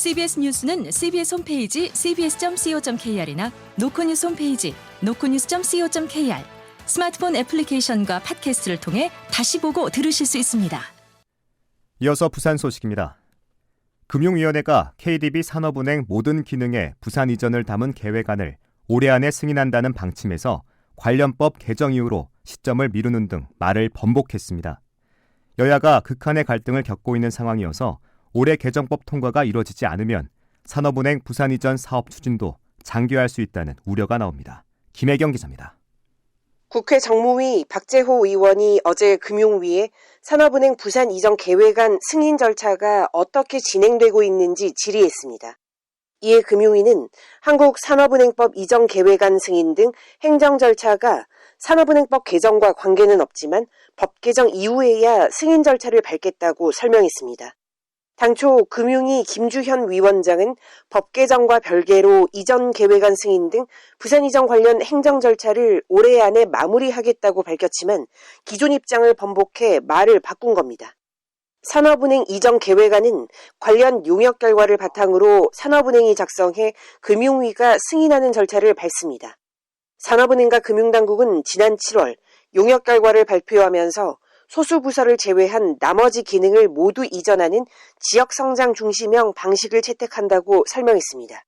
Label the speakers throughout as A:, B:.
A: CBS 뉴스는 CBS 홈페이지 cbs.co.kr이나 노코뉴스 홈페이지 노코뉴스.co.kr, 스마트폰 애플리케이션과 팟캐스트를 통해 다시 보고 들으실 수 있습니다.
B: 이어서 부산 소식입니다. 금융위원회가 KDB 산업은행 모든 기능의 부산 이전을 담은 계획안을 올해 안에 승인한다는 방침에서 관련법 개정 이후로 시점을 미루는 등 말을 번복했습니다. 여야가 극한의 갈등을 겪고 있는 상황이어서 올해 개정법 통과가 이뤄지지 않으면 산업은행 부산 이전 사업 추진도 장기화할 수 있다는 우려가 나옵니다. 김혜경 기자입니다.
C: 국회 정무위 박재호 의원이 어제 금융위에 산업은행 부산 이전 계획안 승인 절차가 어떻게 진행되고 있는지 질의했습니다. 이에 금융위는 한국산업은행법 이전 계획안 승인 등 행정 절차가 산업은행법 개정과 관계는 없지만 법 개정 이후에야 승인 절차를 밟겠다고 설명했습니다. 당초 금융위 김주현 위원장은 법 개정과 별개로 이전 계획안 승인 등 부산 이전 관련 행정 절차를 올해 안에 마무리하겠다고 밝혔지만 기존 입장을 번복해 말을 바꾼 겁니다. 산업은행 이전 계획안은 관련 용역 결과를 바탕으로 산업은행이 작성해 금융위가 승인하는 절차를 밟습니다. 산업은행과 금융당국은 지난 7월 용역 결과를 발표하면서 소수 부서를 제외한 나머지 기능을 모두 이전하는 지역성장 중심형 방식을 채택한다고 설명했습니다.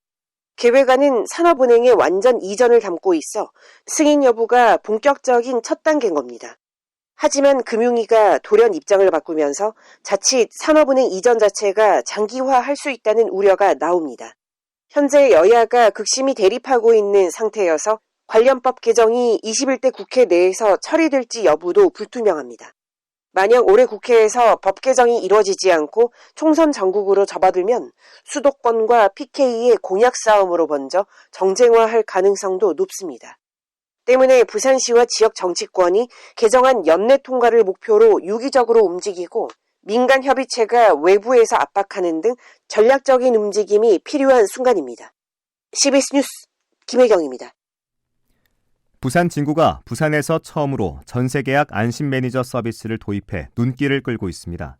C: 계획안은 산업은행의 완전 이전을 담고 있어 승인 여부가 본격적인 첫 단계인 겁니다. 하지만 금융위가 돌연 입장을 바꾸면서 자칫 산업은행 이전 자체가 장기화할 수 있다는 우려가 나옵니다. 현재 여야가 극심히 대립하고 있는 상태여서 관련법 개정이 21대 국회 내에서 처리될지 여부도 불투명합니다. 만약 올해 국회에서 법 개정이 이루어지지 않고 총선 전국으로 접어들면 수도권과 PK의 공약 싸움으로 번져 정쟁화할 가능성도 높습니다. 때문에 부산시와 지역 정치권이 개정안 연내 통과를 목표로 유기적으로 움직이고 민간 협의체가 외부에서 압박하는 등 전략적인 움직임이 필요한 순간입니다. CBS 뉴스 김혜경입니다.
B: 부산 진구가 부산에서 처음으로 전세계약 안심 매니저 서비스를 도입해 눈길을 끌고 있습니다.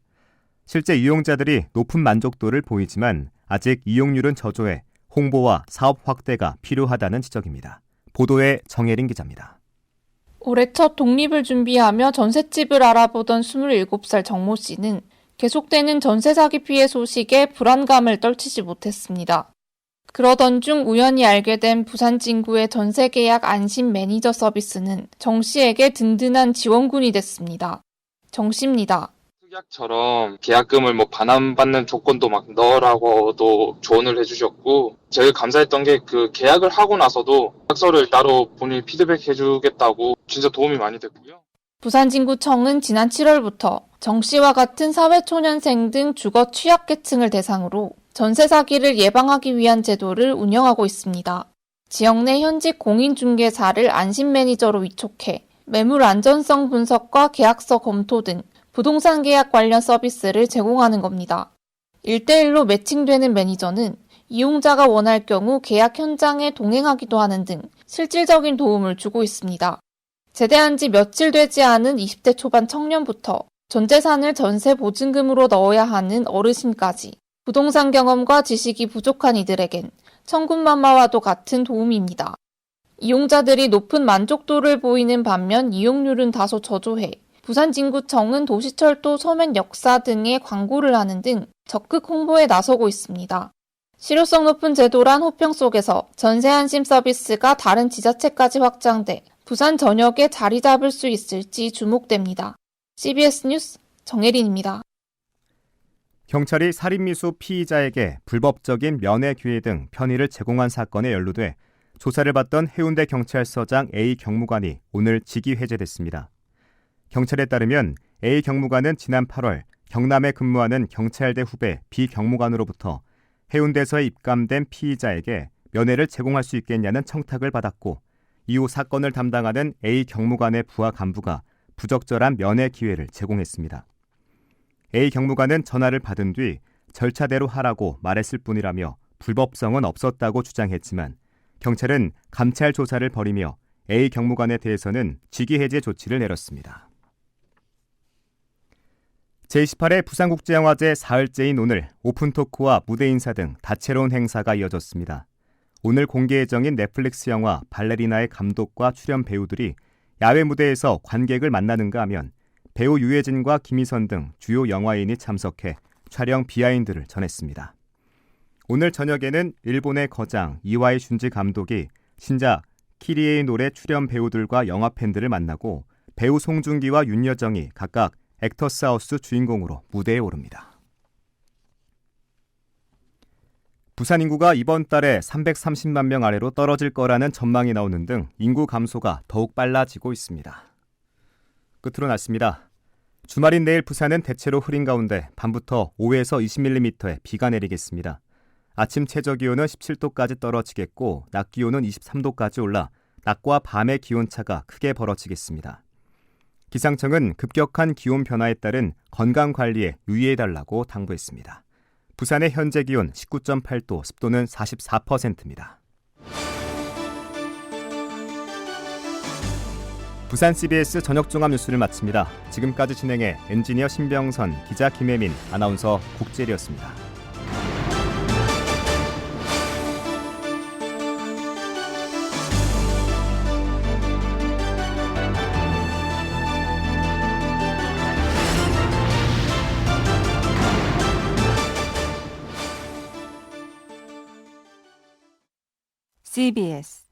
B: 실제 이용자들이 높은 만족도를 보이지만 아직 이용률은 저조해 홍보와 사업 확대가 필요하다는 지적입니다. 보도에 정혜린 기자입니다.
D: 올해 첫 독립을 준비하며 전셋집을 알아보던 27살 정모 씨는 계속되는 전세 사기 피해 소식에 불안감을 떨치지 못했습니다. 그러던 중 우연히 알게 된 부산 진구의 전세 계약 안심 매니저 서비스는 정 씨에게 든든한 지원군이 됐습니다. 정 씨입니다.
E: 특약처럼 계약금을 반환받는 조건도 넣으라고도 조언을 해주셨고, 제일 감사했던 게 그 계약을 하고 나서도 계약서를 따로 본인이 피드백 해주겠다고 진짜 도움이 많이 됐고요.
D: 부산진구청은 지난 7월부터 정 씨와 같은 사회초년생 등 주거 취약계층을 대상으로 전세 사기를 예방하기 위한 제도를 운영하고 있습니다. 지역 내 현직 공인중개사를 안심 매니저로 위촉해 매물 안전성 분석과 계약서 검토 등 부동산 계약 관련 서비스를 제공하는 겁니다. 1대1로 매칭되는 매니저는 이용자가 원할 경우 계약 현장에 동행하기도 하는 등 실질적인 도움을 주고 있습니다. 제대한 지 며칠 되지 않은 20대 초반 청년부터 전 재산을 전세 보증금으로 넣어야 하는 어르신까지 부동산 경험과 지식이 부족한 이들에겐 천군만마와도 같은 도움입니다. 이용자들이 높은 만족도를 보이는 반면 이용률은 다소 저조해 부산진구청은 도시철도 서면 역사 등의 광고를 하는 등 적극 홍보에 나서고 있습니다. 실효성 높은 제도란 호평 속에서 전세 안심 서비스가 다른 지자체까지 확장돼 부산 전역에 자리 잡을 수 있을지 주목됩니다. CBS 뉴스 정혜린입니다.
B: 경찰이 살인미수 피의자에게 불법적인 면회 기회 등 편의를 제공한 사건에 연루돼 조사를 받던 해운대 경찰서장 A 경무관이 오늘 직위 해제됐습니다. 경찰에 따르면 A 경무관은 지난 8월 경남에 근무하는 경찰대 후배 B 경무관으로부터 해운대서에 입감된 피의자에게 면회를 제공할 수 있겠냐는 청탁을 받았고 이후 사건을 담당하는 A 경무관의 부하 간부가 부적절한 면회 기회를 제공했습니다. A 경무관은 전화를 받은 뒤 절차대로 하라고 말했을 뿐이라며 불법성은 없었다고 주장했지만 경찰은 감찰 조사를 벌이며 A 경무관에 대해서는 직위 해제 조치를 내렸습니다. 제28회 부산국제영화제 사흘째인 오늘 오픈토크와 무대 인사 등 다채로운 행사가 이어졌습니다. 오늘 공개 예정인 넷플릭스 영화 발레리나의 감독과 출연 배우들이 야외 무대에서 관객을 만나는가 하면 배우 유해진과 김희선 등 주요 영화인이 참석해 촬영 비하인드를 전했습니다. 오늘 저녁에는 일본의 거장 이와이 슌지 감독이 신작 키리에의 노래 출연 배우들과 영화 팬들을 만나고 배우 송중기와 윤여정이 각각 액터스 하우스 주인공으로 무대에 오릅니다. 부산 인구가 이번 달에 330만 명 아래로 떨어질 거라는 전망이 나오는 등 인구 감소가 더욱 빨라지고 있습니다. 끝으로 났습니다. 주말인 내일 부산은 대체로 흐린 가운데 밤부터 5에서 20mm의 비가 내리겠습니다. 아침 최저기온은 17도까지 떨어지겠고 낮 기온은 23도까지 올라 낮과 밤의 기온차가 크게 벌어지겠습니다. 기상청은 급격한 기온 변화에 따른 건강관리에 유의해달라고 당부했습니다. 부산의 현재 기온 19.8도, 습도는 44%입니다. 부산 CBS 저녁 종합 뉴스를 마칩니다. 지금까지 진행해 엔지니어 신병선, 기자 김혜민, 아나운서 국재리였습니다.
A: CBS